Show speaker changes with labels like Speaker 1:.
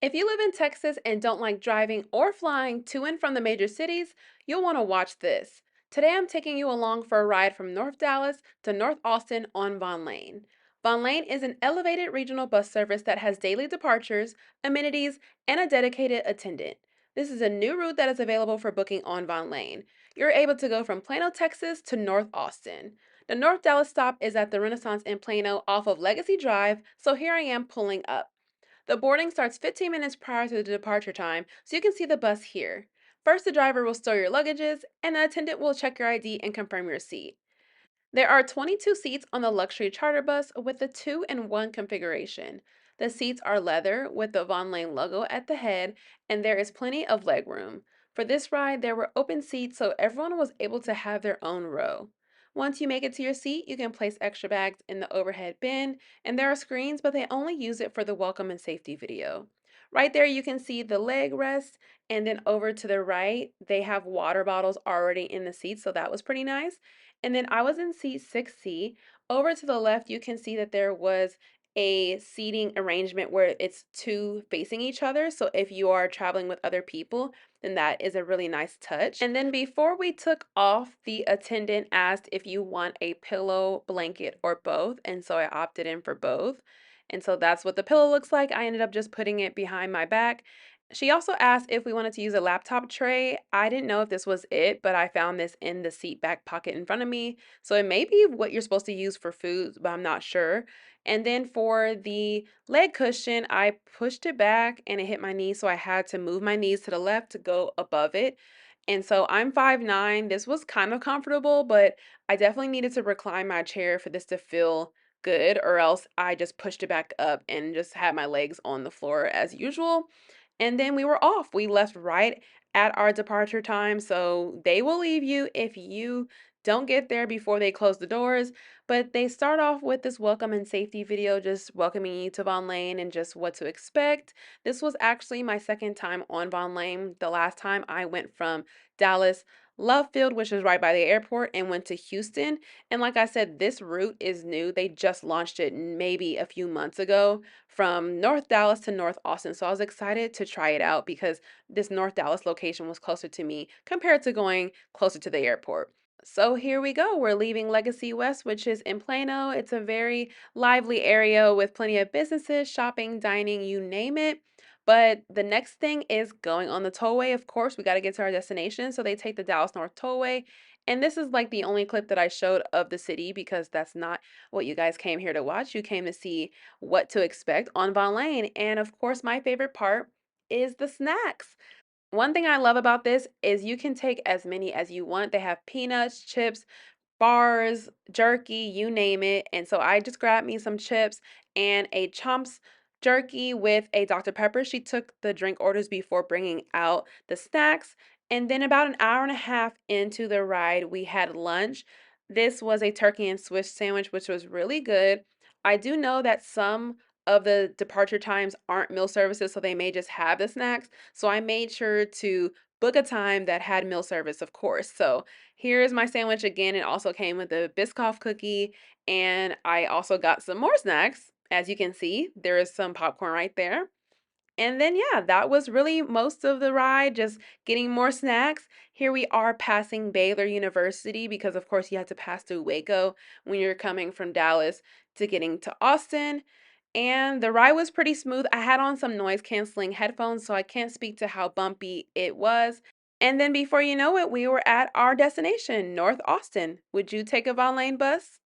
Speaker 1: If you live in Texas and don't like driving or flying to and from the major cities, you'll want to watch this. Today I'm taking you along for a ride from North Dallas to North Austin on Vonlane. Vonlane is an elevated regional bus service that has daily departures, amenities, and a dedicated attendant. This is a new route that is available for booking on Vonlane. You're able to go from Plano, Texas to North Austin. The North Dallas stop is at the Renaissance in Plano off of Legacy Drive, so here I am pulling up. The boarding starts 15 minutes prior to the departure time, so you can see the bus here. First, the driver will store your luggages, and the attendant will check your ID and confirm your seat. There are 22 seats on the luxury charter bus with the 2-in-1 configuration. The seats are leather with the Von Lane logo at the head, and there is plenty of legroom. For this ride, there were open seats so everyone was able to have their own row. Once you make it to your seat, you can place extra bags in the overhead bin, and there are screens, but they only use it for the welcome and safety video. Right there, you can see the leg rest, and then over to the right, they have water bottles already in the seats, so that was pretty nice. And then I was in seat 6C. Over to the left, you can see that there was a seating arrangement where it's two facing each other. So if you are traveling with other people, then that is a really nice touch. And then before we took off, the attendant asked if you want a pillow, blanket, or both. And so I opted in for both. And so that's what the pillow looks like. I ended up just putting it behind my back. She also asked if we wanted to use a laptop tray. I didn't know if this was it, but I found this in the seat back pocket in front of me. So it may be what you're supposed to use for food, but I'm not sure. And then for the leg cushion, I pushed it back and it hit my knee, so I had to move my knees to the left to go above it. And so I'm 5'9". This was kind of comfortable, but I definitely needed to recline my chair for this to feel good, or else I just pushed it back up and just had my legs on the floor as usual. And then we were off. We left right at our departure time. So they will leave you if you don't get there before they close the doors. But they start off with this welcome and safety video, just welcoming you to Von Lane and just what to expect. This was actually my second time on Von Lane. The last time I went from Dallas Love Field, which is right by the airport, and went to Houston. And like I said, this route is new. They just launched it maybe a few months ago from North Dallas to North Austin. So I was excited to try it out because this North Dallas location was closer to me compared to going closer to the airport. So here we go. We're leaving Legacy West, which is in Plano. It's a very lively area with plenty of businesses, shopping, dining, you name it. But the next thing is going on the tollway. Of course, we got to get to our destination. So they take the Dallas North Tollway. And this is like the only clip that I showed of the city because that's not what you guys came here to watch. You came to see what to expect on Von Lane. And of course, my favorite part is the snacks. One thing I love about this is you can take as many as you want. They have peanuts, chips, bars, jerky, you name it. And so I just grabbed me some chips and a Chomps jerky with a Dr. Pepper. She took the drink orders before bringing out the snacks. And then about an hour and a half into the ride, we had lunch. This was a turkey and Swiss sandwich, which was really good. I do know that some of the departure times aren't meal services, so they may just have the snacks. So I made sure to book a time that had meal service, of course. So here's my sandwich again. It also came with a Biscoff cookie, and I also got some more snacks. As you can see, there is some popcorn right there. And then, yeah, that was really most of the ride, just getting more snacks. Here we are passing Baylor University because, of course, you have to pass through Waco when you're coming from Dallas to getting to Austin. And the ride was pretty smooth. I had on some noise canceling headphones, so I can't speak to how bumpy it was. And then before you know it, we were at our destination, North Austin. Would you take a Von Lane bus?